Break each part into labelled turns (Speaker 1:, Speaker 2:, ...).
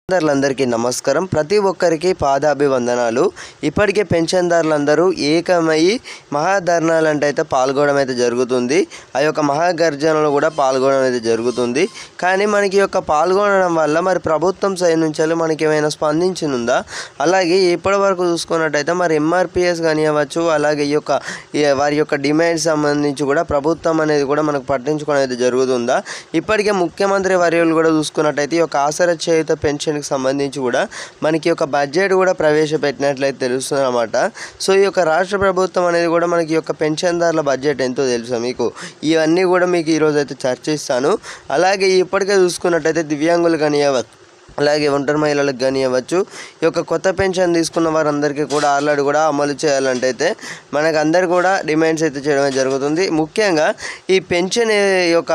Speaker 1: పెన్షన్దారులందరికీ నమస్కారం. ప్రతి ఒక్కరికి పాదాభివందనాలు. ఇప్పటికే పెన్షన్దారులందరూ ఏకమయ్యి మహాధర్నాలంటే అయితే పాల్గొనడం అయితే జరుగుతుంది. ఆ యొక్క మహాగర్జనలో కూడా పాల్గొనడం అయితే జరుగుతుంది. కానీ మనకి యొక్క పాల్గొనడం వల్ల మరి ప్రభుత్వం సైడ్ నుంచి మనకి ఏమైనా స్పందించిందా? అలాగే ఇప్పటి వరకు చూసుకున్నట్టయితే మరి ఎంఆర్పిఎస్ కానివ్వచ్చు, అలాగే వారి యొక్క డిమాండ్స్ సంబంధించి కూడా ప్రభుత్వం అనేది కూడా మనకు పట్టించుకోవడం అయితే జరుగుతుందా? ఇప్పటికే ముఖ్యమంత్రి వర్యులు కూడా చూసుకున్నట్టయితే ఈ యొక్క ఆసరా చేయూత పెన్షన్ సంబంధించి కూడా మనకి ఒక బడ్జెట్ కూడా ప్రవేశపెట్టినట్లయితే తెలుస్తుంది అన్నమాట. సో ఈ యొక్క రాష్ట్ర ప్రభుత్వం అనేది కూడా మనకి యొక్క పెన్షన్దారుల బడ్జెట్ ఎంతో తెలుసా మీకు? ఇవన్నీ కూడా మీకు ఈరోజు అయితే చర్చిస్తాను. అలాగే ఇప్పటికే చూసుకున్నట్టయితే దివ్యాంగులు కానివ్వచ్చు, అలాగే ఒంటరి మహిళలకు కానివ్వచ్చు, ఈ యొక్క కొత్త పెన్షన్ తీసుకున్న వారందరికీ కూడా ఆల్రెడీ కూడా అమలు చేయాలంటే అయితే మనకు అందరు కూడా డిమాండ్స్ అయితే చేయడం జరుగుతుంది. ముఖ్యంగా ఈ పెన్షన్ యొక్క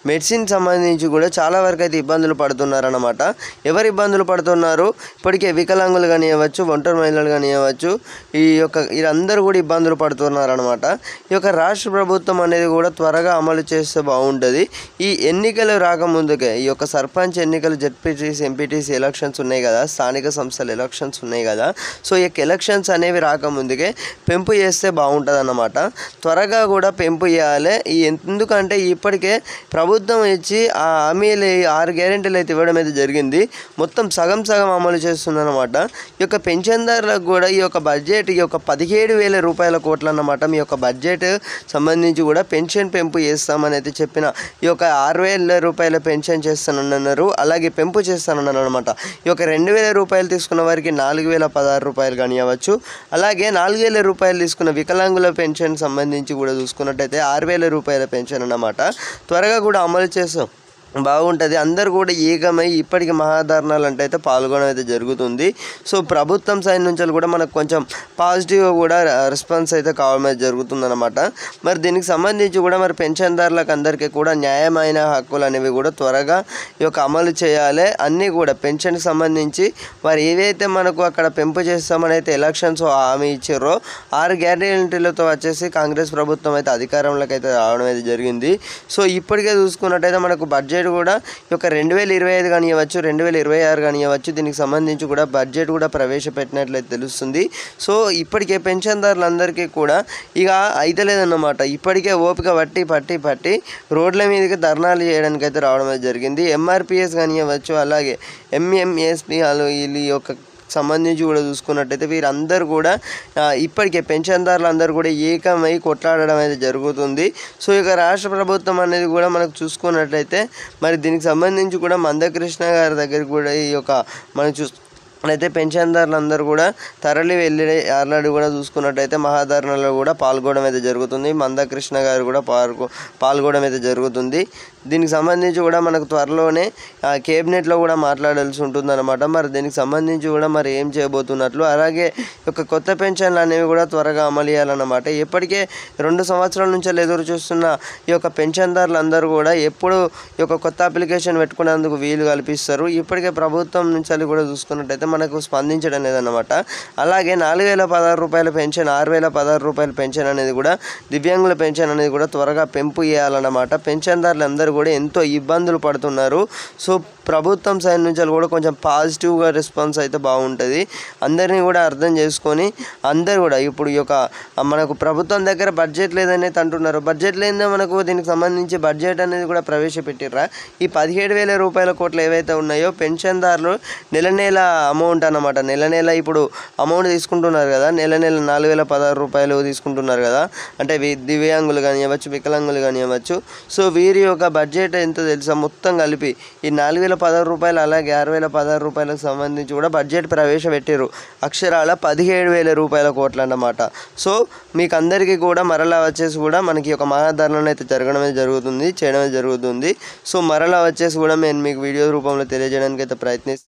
Speaker 1: మెడిసిన్ సంబంధించి కూడా చాలా వరకు అయితే ఇబ్బందులు పడుతున్నారన్నమాట. ఎవరు ఇబ్బందులు పడుతున్నారు? ఇప్పటికే వికలాంగులు కానివ్వచ్చు, ఒంటరి మహిళలు కానివ్వచ్చు, వీరందరూ కూడా ఇబ్బందులు పడుతున్నారన్నమాట. ఈ యొక్క రాష్ట్ర ప్రభుత్వం అనేది కూడా త్వరగా అమలు చేస్తే బాగుంటుంది. ఈ ఎన్నికలు రాకముందుకే ఈ యొక్క సర్పంచ్ ఎన్నికలు, జెడ్పీటీసీ, ఎంపీటీసీ ఎలక్షన్స్ ఉన్నాయి కదా, స్థానిక సంస్థల ఎలక్షన్స్ ఉన్నాయి కదా. సో ఈ ఎలక్షన్స్ అనేవి రాకముందుకే పెంపు చేస్తే బాగుంటుంది అన్నమాట. త్వరగా కూడా పెంపు చేయాలి. ఎందుకంటే ఇప్పటికే ప్రభుత్వం ఇచ్చి ఆ హామీలు 6 గ్యారెంటీలు అయితే ఇవ్వడం అయితే జరిగింది. మొత్తం సగం అమలు చేస్తుందన్నమాట. ఈ యొక్క పెన్షన్దారులకు కూడా ఈ యొక్క బడ్జెట్ ఈ యొక్క 17,000 రూపాయల కోట్లు అన్నమాట. మీ యొక్క బడ్జెట్ సంబంధించి కూడా పెన్షన్ పెంపు చేస్తామని అయితే చెప్పిన ఈ యొక్క 6,000 రూపాయల పెన్షన్ చేస్తానన్నారు. అలాగే పెంపు చేస్తానన్నారు అనమాట. ఈ యొక్క 2,000 రూపాయలు తీసుకున్న వారికి 4,016 రూపాయలు కానివ్వచ్చు. అలాగే 4,000 రూపాయలు తీసుకున్న వికలాంగుల పెన్షన్ సంబంధించి కూడా చూసుకున్నట్టయితే 6,000 రూపాయల పెన్షన్ అన్నమాట. త్వరగా కూడా అమలు చేస్తాం బాగుంటుంది. అందరూ కూడా ఏకమై ఇప్పటికి మహాధర్నాలు అంటే అయితే పాల్గొనడం అయితే జరుగుతుంది. సో ప్రభుత్వం సైడ్ నుంచి కూడా మనకు కొంచెం పాజిటివ్గా కూడా రెస్పాన్స్ అయితే కావడం జరుగుతుందన్నమాట. మరి దీనికి సంబంధించి కూడా మరి పెన్షన్దారులకు అందరికీ కూడా న్యాయమైన హక్కులు అనేవి కూడా త్వరగా ఈ యొక్క అమలు చేయాలి. అన్నీ కూడా పెన్షన్కి సంబంధించి మరి ఏవైతే మనకు అక్కడ పెంపు చేస్తామని అయితే ఎలక్షన్స్ హామీ ఇచ్చారో 6 గ్యారెంటీలతో వచ్చేసి కాంగ్రెస్ ప్రభుత్వం అయితే అధికారంలోకి అయితే రావడం అయితే జరిగింది. సో ఇప్పటికే చూసుకున్నట్టయితే మనకు బడ్జెట్ కూడా ఈ యొక్క 2025 కానివ్వచ్చు, 2026 కానివ్వచ్చు, దీనికి సంబంధించి కూడా బడ్జెట్ కూడా ప్రవేశపెట్టినట్లయితే తెలుస్తుంది. సో ఇప్పటికే పెన్షన్దారులందరికీ కూడా ఇక అయితలేదన్నమాట. ఇప్పటికే ఓపిక పట్టి రోడ్ల మీదకి ధర్నాలు చేయడానికి అయితే రావడం జరిగింది. ఎంఆర్పిఎస్ కానివ్వచ్చు, అలాగే ఎంఎంఎస్పి వీళ్ళ యొక్క సంబంధించి కూడా చూసుకున్నట్టయితే వీరందరూ కూడా ఇప్పటికే పెన్షన్దారులు అందరూ కూడా ఏకమై కొట్లాడడం అయితే జరుగుతుంది. సో ఇక రాష్ట్ర ప్రభుత్వం అనేది కూడా మనకు చూసుకున్నట్లయితే మరి దీనికి సంబంధించి కూడా మందకృష్ణ గారి దగ్గర కూడా ఈ యొక్క మనం అయితే పెన్షన్దారులు అందరూ కూడా తరలి వెళ్ళి ఆల్రెడీ కూడా చూసుకున్నట్టయితే మహాధర్నాలో కూడా పాల్గొనడం అయితే జరుగుతుంది. మందకృష్ణ గారు కూడా పాల్గొనడం అయితే జరుగుతుంది. దీనికి సంబంధించి కూడా మనకు త్వరలోనే కేబినెట్లో కూడా మాట్లాడాల్సి ఉంటుందన్నమాట. మరి దీనికి సంబంధించి కూడా మరి ఏం చేయబోతున్నట్లు, అలాగే ఒక కొత్త పెన్షన్లు అనేవి కూడా త్వరగా అమలు చేయాలన్నమాట. ఇప్పటికే 2 సంవత్సరాల నుంచి ఎదురు చూస్తున్న ఈ యొక్క పెన్షన్దారులు అందరూ కూడా ఎప్పుడు ఈ యొక్క కొత్త అప్లికేషన్ పెట్టుకునేందుకు వీలు కల్పిస్తారు. ఇప్పటికే ప్రభుత్వం నుంచి కూడా చూసుకున్నట్టయితే మనకు స్పందించడం లేదన్నమాట. అలాగే 4,016 రూపాయల పెన్షన్, 6,016 రూపాయల పెన్షన్ అనేది కూడా దివ్యాంగుల పెన్షన్ అనేది కూడా త్వరగా పెంపు చేయాలన్నమాట. పెన్షన్దారులు అందరూ కూడా ఎంతో ఇబ్బందులు పడుతున్నారు. సో ప్రభుత్వం సైడ్ నుంచి కూడా కొంచెం పాజిటివ్గా రెస్పాన్స్ అయితే బాగుంటుంది. అందరినీ కూడా అర్థం చేసుకొని అందరూ కూడా ఇప్పుడు ఈ యొక్క మనకు ప్రభుత్వం దగ్గర బడ్జెట్ లేదని అంటున్నారు. బడ్జెట్ లేదో మనకు దీనికి సంబంధించి బడ్జెట్ అనేది కూడా ప్రవేశపెట్టిర్రా. ఈ 17,000 రూపాయల కోట్లు ఏవైతే ఉన్నాయో పెన్షన్దారులు నెల అమౌంట్ అన్నమాట. నెల ఇప్పుడు అమౌంట్ తీసుకుంటున్నారు కదా, నెల 4,016 రూపాయలు తీసుకుంటున్నారు కదా. అంటే దివ్యాంగులు కానివ్వచ్చు, వికలాంగులు కానివ్వచ్చు. సో వీరి యొక్క బడ్జెట్ ఎంతో తెలుసా? మొత్తం కలిపి ఈ 4,016 రూపాయలు అలాగే 6,016 రూపాయలకు సంబంధించి కూడా బడ్జెట్ ప్రవేశపెట్టారు. అక్షరాల 17,000 రూపాయల కోట్లు అన్నమాట. సో మీకు అందరికీ కూడా మరలా వచ్చేసి కూడా మనకి ఒక మహాధర్నాలు అయితే చేయడం జరుగుతుంది. సో మరలా వచ్చేసి కూడా నేను మీకు వీడియో రూపంలో తెలియజేయడానికి అయితే ప్రయత్నిస్తాను.